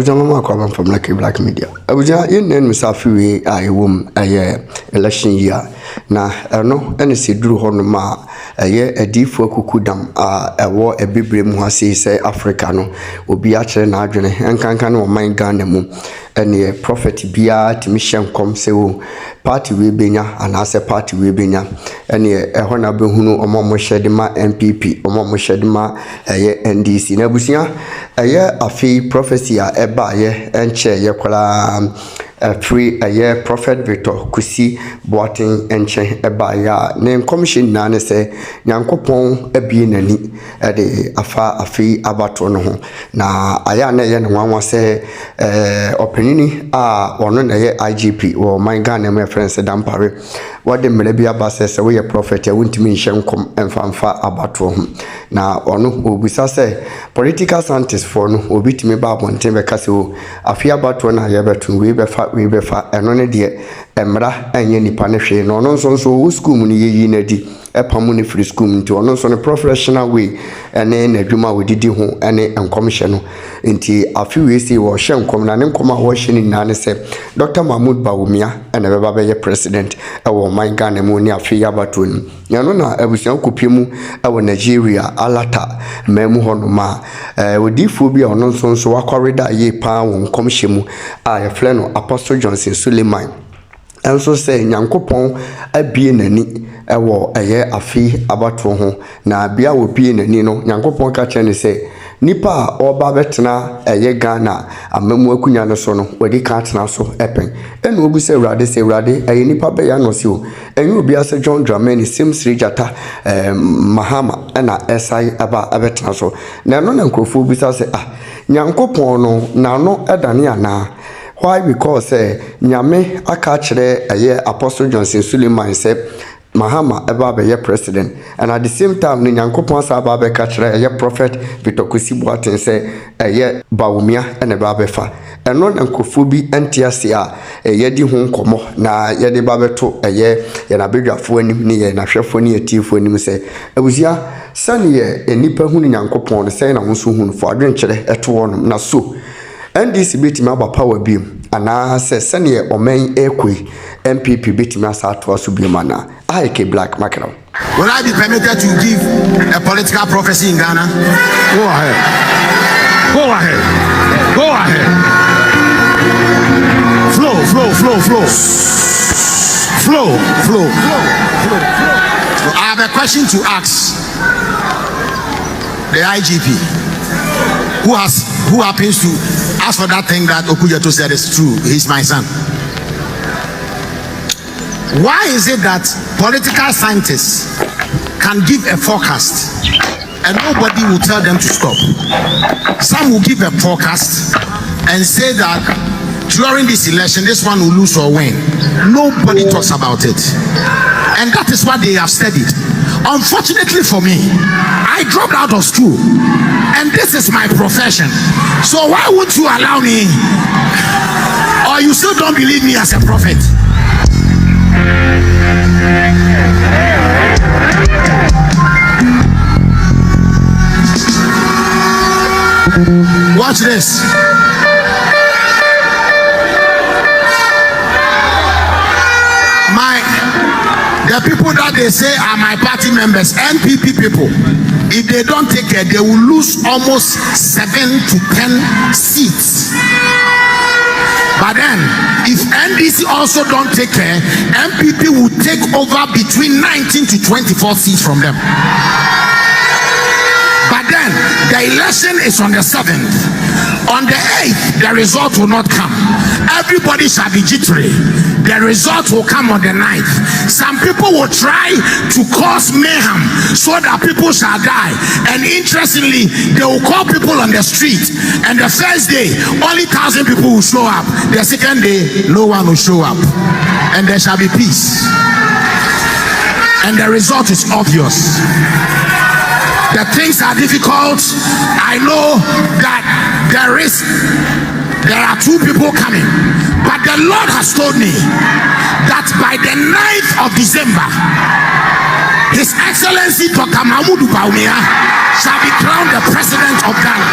Mama come from Lucky Black Media. Abuja, you name me Safi, I womb a year election year. Na no, any see drew honoma a year a deep for kukudam a war a bibre muhasi say Africano will be actually an adrenaline and can no mind gun and a prophet bia to mission come say party we benya and as a party we benya and a honorable huno or more shedima MPP or more shedima a year NDC Nabusia a year a fee prophecy a ba ye and chair yakola free a year prophet Victor Kusi boating and chain a ba ya name commission nane say Yankopon a being a ni a de afa a fee abatono na ayana yen one say opinini or no IGP or my gun and my friends a dampare what the melebia basses away a prophet I won't mean shankom and fanfa abato na ono ubisa say political scientists for no obi timi ba bonten be kase o afia abato na ya betu we be fa eno ne de emra anye nipa ne hwe no no nso school mu ne yi na di epamu ne free school nti ono nso ne professional way ene na adwuma we didi ho ene enkomhye no nti afi we si wo hye enkom na ne enkom a wo hye ni na ne se Dr. Mahmoud Bawumia ene beba be president e wo man Ghana mu ni afi abato ni yano na abusia kopiem e wo Nigeria alata memu ho no ma odifo bi a ono nso wakoreda ye pa wo enkomhye mu a ye fle no Apostle Johnson Suleman also say Nyankopon abie nani ewo eye afi abato ho na bia wo bie nani no Nyankopon ka kye ne say nipa oba betena eye Ghana amamu akunya no so no wadi ka tena so epen enu obu say urade eye nipa be ya no si o enyu obi ase John Dramani Sims Rijata Mahama na esai aba abetena so na no na nkrofo obi say Nyankopon no na no edane ana. Why? Because Nyame aka kire Apostle Johnson Suleman say Mahama eba be president and at the same time ni Nyankopon sa aba be ka kire prophet Victor Kusi boaten say Bawumia and eba be fa eno nkofu bi entiase a yedi ho nkomo na yedi ba beto ye na bedwafo anim ni ye na hwefo ni atifo anim say abusia sane ye enipa hu ni Nyankopon say na wonso hu fo adwenkyere eto wonum na so NDC betimi aba power beam ana se sene omen ekwe MPP betimi asa to aso beam ana IK Black Mackerel. Will I be permitted to give a political prophecy in Ghana? Go ahead. Go ahead. Go ahead. Flow. I have a question to ask the IGP who happens to ask for that thing that Okujeto said is true. He's my son. Why is it that political scientists can give a forecast and nobody will tell them to stop? Some will give a forecast and say that during this election, this one will lose or win. Nobody talks about it. And that is what they have studied. Unfortunately for me, I dropped out of school and this is my profession. So why won't you allow me? Or you still don't believe me as a prophet? Watch this. The people that they say are my party members, NPP people, if they don't take care, they will lose almost 7 to 10 seats. But then, if NDC also don't take care, MPP will take over between 19 to 24 seats from them. But then, the election is on the 7th. On the 8th, the result will not come. Everybody shall be jittery. The result will come on the 9th. Some people will try to cause mayhem so that people shall die. And interestingly, they will call people on the street. And the first day, only 1,000 people will show up. The second day, no one will show up. And there shall be peace. And the result is obvious. The things are difficult. I know that there are 2 people coming, but the Lord has told me that by the 9th of December, His Excellency Dr. Mahmoud Bawumia shall be crowned the President of Ghana.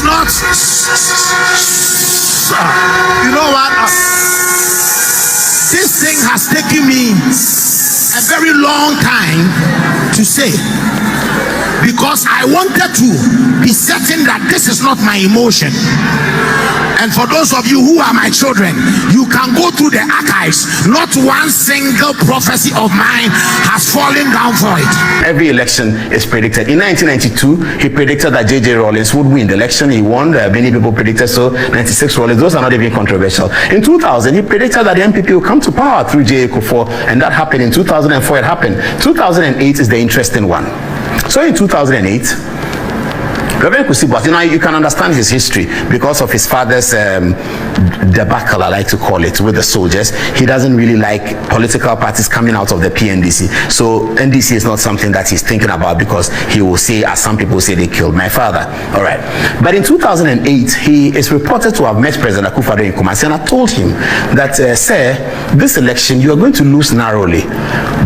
not. You know what? This thing has taken me a very long time to say, because I wanted to be certain that this is not my emotion. And for those of you who are my children, you can go through the archives. Not one single prophecy of mine has fallen down for it. Every election is predicted. In 1992, he predicted that J.J. Rawlings would win the election. He won. Many people predicted so. 96 Rawlings, those are not even controversial. In 2000, he predicted that the NPP will come to power through J.A. Kufuor, and that happened. In 2004, it happened. 2008 is the interesting one. So in 2008, Reverend Kusi, but you can understand his history because of his father's debacle, I like to call it, with the soldiers. He doesn't really like political parties coming out of the PNDC. So NDC is not something that he's thinking about, because he will say, as some people say, they killed my father. All right. But in 2008, he is reported to have met President Akufo-Addo in Kumasi, and I told him that, sir, this election, you are going to lose narrowly.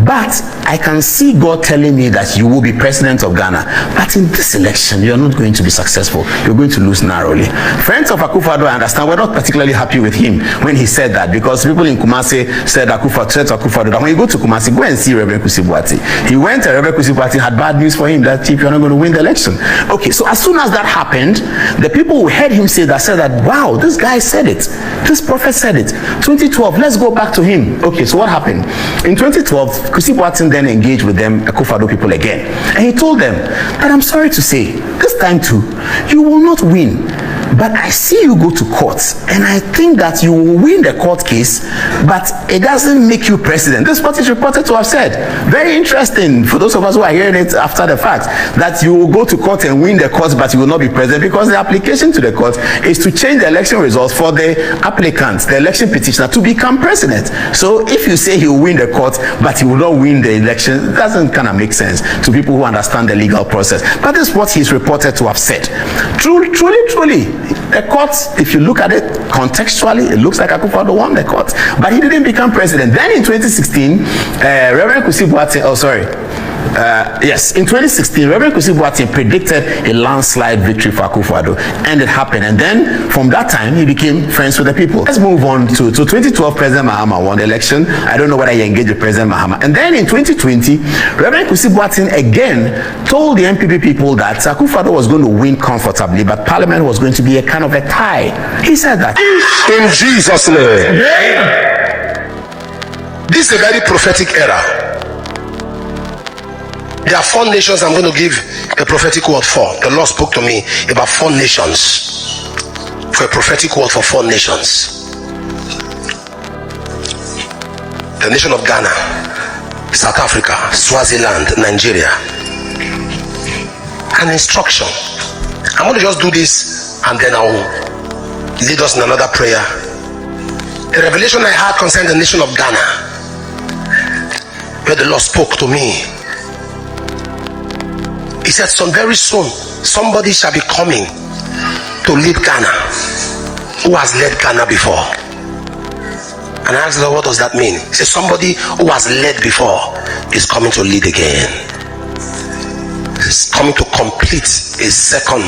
But I can see God telling me that you will be president of Ghana. But in this election, you are not going to be successful. You're going to lose narrowly. Friends of Akufo-Addo, I understand, we're not particularly happy with him when he said that, because people in Kumasi said Akufo-Addo that when you go to Kumasi, go and see Reverend Kusi Boateng. He went, and Reverend Kusi Boateng had bad news for him, that Chief, you're not going to win the election. Okay, so as soon as that happened, the people who heard him say that said that, wow, this guy said it. This prophet said it. 2012, let's go back to him. Okay, so what happened? In 2012, Kusi Boateng then engaged with them, Akufo-Addo people again. And he told them that, I'm sorry to say, this time too, you will not win. But I see you go to court, and I think that you will win the court case, but it doesn't make you president. This is what is reported to have said. Very interesting for those of us who are hearing it after the fact, that you will go to court and win the court, but you will not be president, because the application to the court is to change the election results for the applicant, the election petitioner, to become president. So if you say he will win the court, but he will not win the election, it doesn't kind of make sense to people who understand the legal process. But this is what he's reported to have said. Truly, the court, if you look at it contextually, it looks like Akufo-Addo won the court, but he didn't become president. Then in 2016, Reverend Kusi Boateng, in 2016, Reverend Kusi Boateng predicted a landslide victory for Akufo-Addo, and it happened. And then from that time, he became friends with the people. Let's move on to 2012. President Mahama won the election. I don't know whether he engaged with President Mahama. And then in 2020, Reverend Kusi Boateng again told the NPP people that Akufo-Addo was going to win comfortably, but Parliament was going to be a kind of a tie. He said that. In Jesus' name. This is a very prophetic era. There are 4 nations I'm going to give a prophetic word for. The Lord spoke to me about 4 nations. For a prophetic word for 4 nations. The nation of Ghana, South Africa, Swaziland, Nigeria. An instruction. I'm going to just do this, and then I'll lead us in another prayer. The revelation I had concerning the nation of Ghana, where the Lord spoke to me. He said, very soon, somebody shall be coming to lead Ghana, who has led Ghana before. And I asked the Lord, what does that mean? He said, somebody who has led before is coming to lead again. He's coming to complete a second.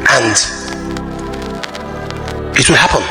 And it will happen.